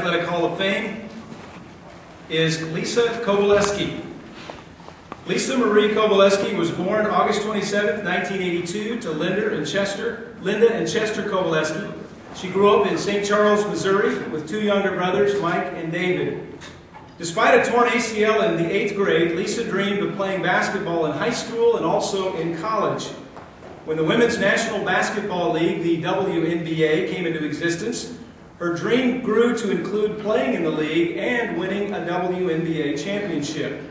Athletic Hall of Fame is Lisa Kowaleski. Lisa Marie Kowaleski was born August 27, 1982 to Linda and Chester Kowaleski. She grew up in St. Charles, Missouri with two younger brothers, Mike and David. Despite a torn ACL in the 8th grade, Lisa dreamed of playing basketball in high school and also in college. When the Women's National Basketball League, the WNBA, came into existence, her dream grew to include playing in the league and winning a WNBA championship.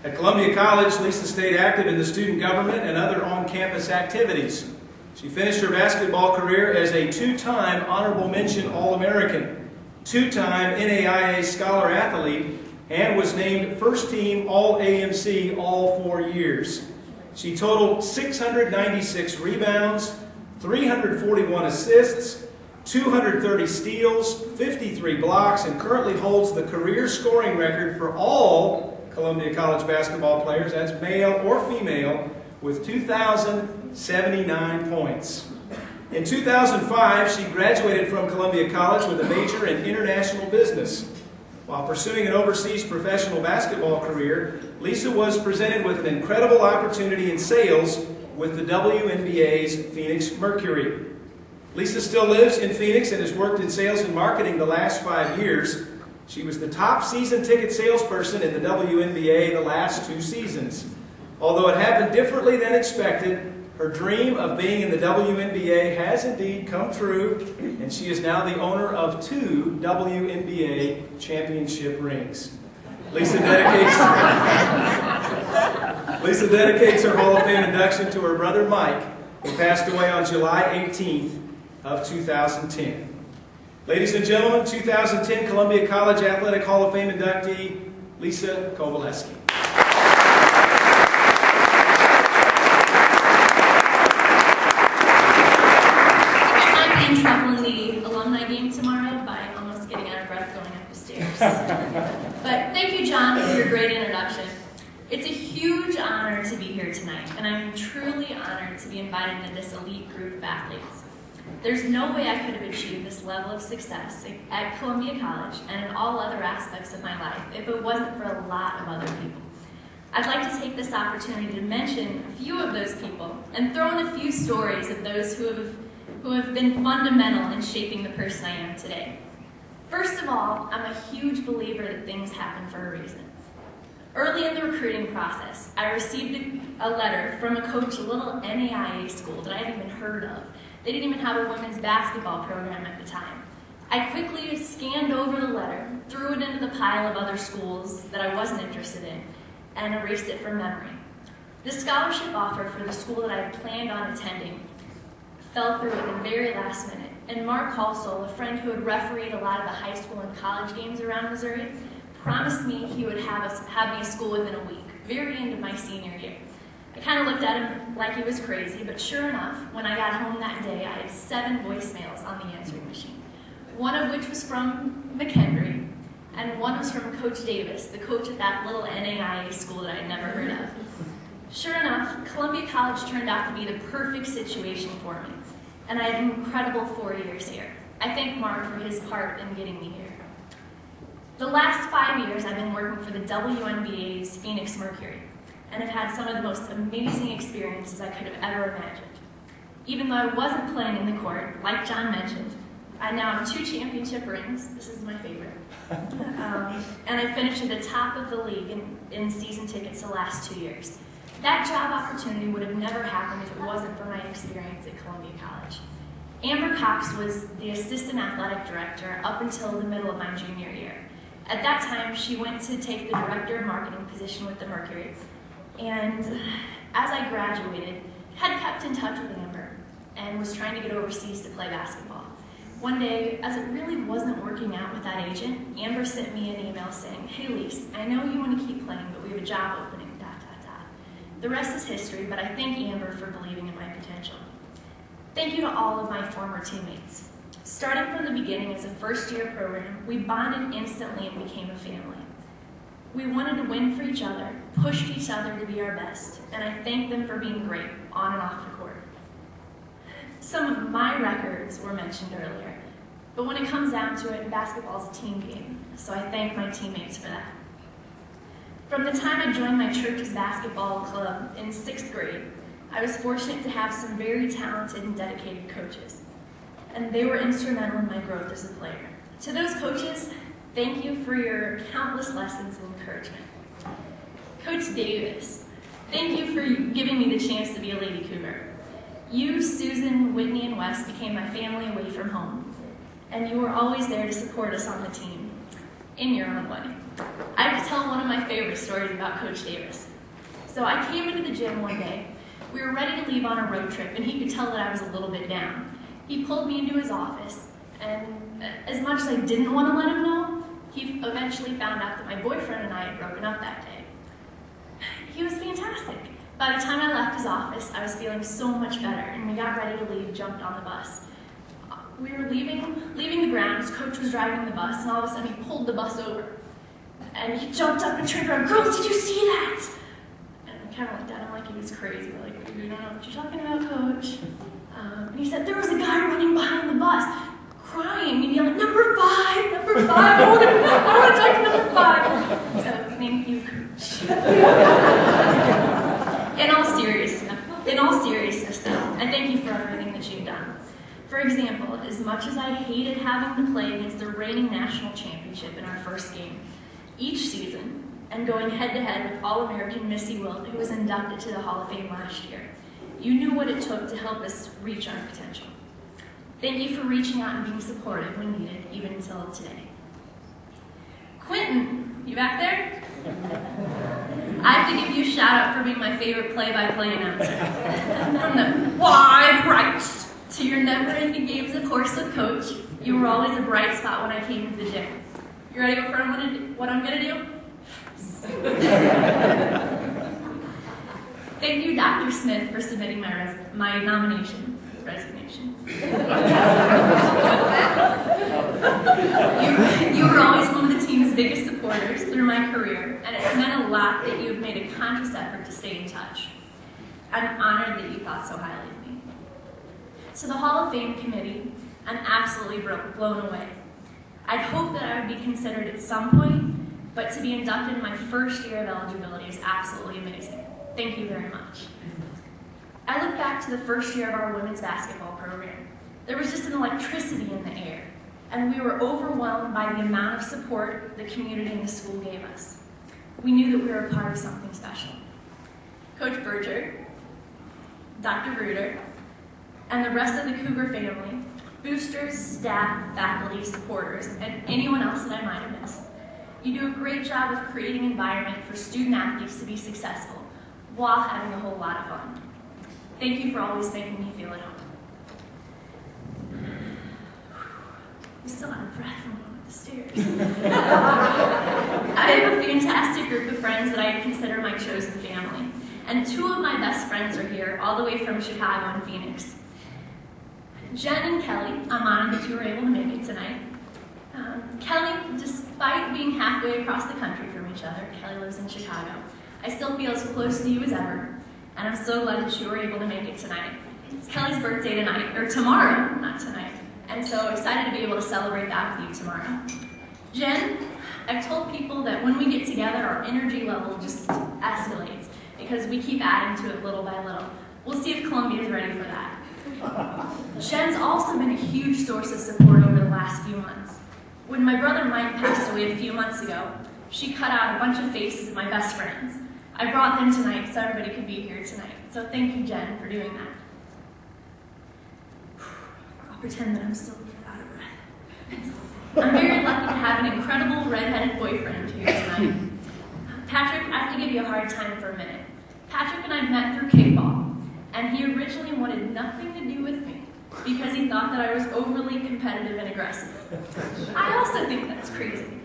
At Columbia College, Lisa stayed active in the student government and other on-campus activities. She finished her basketball career as a two-time Honorable Mention All-American, two-time NAIA Scholar Athlete, and was named First-Team All-AMC all 4 years. She totaled 696 rebounds, 341 assists, 230 steals, 53 blocks, and currently holds the career scoring record for all Columbia College basketball players, that's male or female, with 2,079 points. In 2005, she graduated from Columbia College with a major in international business. While pursuing an overseas professional basketball career, Lisa was presented with an incredible opportunity in sales with the WNBA's Phoenix Mercury. Lisa still lives in Phoenix and has worked in sales and marketing the last 5 years. She was the top season ticket salesperson in the WNBA the last 2 seasons. Although it happened differently than expected, her dream of being in the WNBA has indeed come true, and she is now the owner of 2 WNBA championship rings. Lisa dedicates her Hall of Fame induction to her brother Mike, who passed away on July 18th of 2010. Ladies and gentlemen, 2010 Columbia College Athletic Hall of Fame inductee, Lisa Kowaleski. I'm in trouble in the alumni game tomorrow by almost getting out of breath going up the stairs. But thank you, John, for your great introduction. It's a huge honor to be here tonight, and I'm truly honored to be invited into this elite group of athletes. There's no way I could have achieved this level of success at Columbia College and in all other aspects of my life if it wasn't for a lot of other people. I'd like to take this opportunity to mention a few of those people and throw in a few stories of those who have been fundamental in shaping the person I am today. First of all, I'm a huge believer that things happen for a reason. Early in the recruiting process, I received a letter from a coach at a little NAIA school that I hadn't even heard of. They didn't even have a women's basketball program at the time. I quickly scanned over the letter, threw it into the pile of other schools that I wasn't interested in, and erased it from memory. The scholarship offer for the school that I had planned on attending fell through at the very last minute, and Mark Halsell, a friend who had refereed a lot of the high school and college games around Missouri, promised me he would have me a school within a week, very into my senior year. I kind of looked at him like he was crazy, but sure enough, when I got home that day, I had 7 voicemails on the answering machine, one of which was from McHenry, and one was from Coach Davis, the coach at that little NAIA school that I had never heard of. Sure enough, Columbia College turned out to be the perfect situation for me, and I had an incredible 4 years here. I thank Mark for his part in getting me here. The last 5 years, I've been working for the WNBA's Phoenix Mercury, and have had some of the most amazing experiences I could have ever imagined. Even though I wasn't playing in the court, like John mentioned, I now have 2 championship rings. This is my favorite. And I finished at the top of the league in season tickets the last 2 years. That job opportunity would have never happened if it wasn't for my experience at Columbia College. Amber Cox was the assistant athletic director up until the middle of my junior year. At that time, she went to take the director of marketing position with the Mercury. And as I graduated, had kept in touch with Amber and was trying to get overseas to play basketball. One day, as it really wasn't working out with that agent, Amber sent me an email saying, "Hey Lise, I know you want to keep playing, but we have a job opening, ... The rest is history, but I thank Amber for believing in my potential. Thank you to all of my former teammates. Starting from the beginning as a first-year program, we bonded instantly and became a family. We wanted to win for each other, pushed each other to be our best, and I thank them for being great on and off the court. Some of my records were mentioned earlier. But when it comes down to it, basketball is a team game, so I thank my teammates for that. From the time I joined my church's basketball club in 6th grade, I was fortunate to have some very talented and dedicated coaches, and they were instrumental in my growth as a player. To those coaches, thank you for your countless lessons and encouragement. Coach Davis, thank you for giving me the chance to be a Lady Cougar. You, Susan, Whitney, and Wes became my family away from home, and you were always there to support us on the team, in your own way. I have to tell one of my favorite stories about Coach Davis. So I came into the gym one day. We were ready to leave on a road trip, and he could tell that I was a little bit down. He pulled me into his office, and as much as I didn't want to let him know, he eventually found out that my boyfriend and I had broken up that day. He was fantastic. By the time I left his office, I was feeling so much better, and we got ready to leave, jumped on the bus. We were leaving the grounds, Coach was driving the bus, and all of a sudden he pulled the bus over. And he jumped up and turned around, "Girls, did you see that?" And I kind of looked at him like he was crazy. We're like, "We don't know what you're talking about, Coach." And he said, "There was a guy running behind the bus, crying and yelling, 'Number 5, number 5, I want to talk to number 5. So thank you, Coach. In all seriousness, though, I thank you for everything that you've done. For example, as much as I hated having to play against the reigning national championship in our first game each season, and going head-to-head with All-American Missy Wilt, who was inducted to the Hall of Fame last year, you knew what it took to help us reach our potential. Thank you for reaching out and being supportive when needed, even until today. Quentin, you back there? I have to give you a shout-out for being my favorite play-by-play announcer. From the wide rights to your never-ending games, of course, with Coach, you were always a bright spot when I came to the gym. You ready for what I'm going to do? Thank you, Dr. Smith, for submitting my resignation. You were always one of the team's biggest supporters through my career, and it's meant a lot that you have made a conscious effort to stay in touch. I'm honored that you thought so highly of me. To the Hall of Fame committee, I'm absolutely blown away. I'd hoped that I would be considered at some point, but to be inducted in my first year of eligibility is absolutely amazing. Thank you very much. I look back to the first year of our women's basketball program. There was just an electricity in the air, and we were overwhelmed by the amount of support the community and the school gave us. We knew that we were a part of something special. Coach Berger, Dr. Reuter, and the rest of the Cougar family, boosters, staff, faculty, supporters, and anyone else that I might have missed. You do a great job of creating an environment for student athletes to be successful while having a whole lot of fun. Thank you for always making me feel at home. I'm still out of breath from going up the stairs. I have a fantastic group of friends that I consider my chosen family, and two of my best friends are here, all the way from Chicago and Phoenix. Jen and Kelly, I'm honored that you were able to make it tonight. Kelly, despite being halfway across the country from each other, Kelly lives in Chicago, I still feel as close to you as ever, and I'm so glad that you were able to make it tonight. It's Kelly's birthday tonight, or tomorrow, not tonight, and so excited to be able to celebrate that with you tomorrow. Jen, I've told people that when we get together, our energy level just escalates, because we keep adding to it little by little. We'll see if Columbia's ready for that. Jen's also been a huge source of support over the last few months. When my brother Mike passed away a few months ago, she cut out a bunch of faces of my best friends. I brought them tonight so everybody could be here tonight. So thank you, Jen, for doing that. I'll pretend that I'm still out of breath. I'm very lucky to have an incredible redheaded boyfriend here tonight. Patrick, I have to give you a hard time for a minute. Patrick and I met through kickball, and he originally wanted nothing to do with me because he thought that I was overly competitive and aggressive. I also think that's crazy.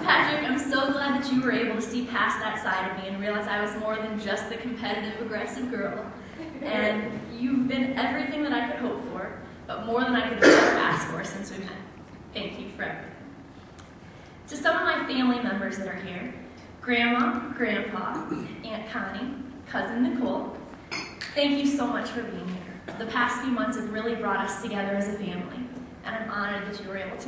Patrick, I'm so glad that you were able to see past that side of me and realize I was more than just the competitive, aggressive girl. And you've been everything that I could hope for, but more than I could have ever asked for since we met. Thank you for everything. To some of my family members that are here, Grandma, Grandpa, Aunt Connie, Cousin Nicole, thank you so much for being here. the past few months have really brought us together as a family, and I'm honored that you were able to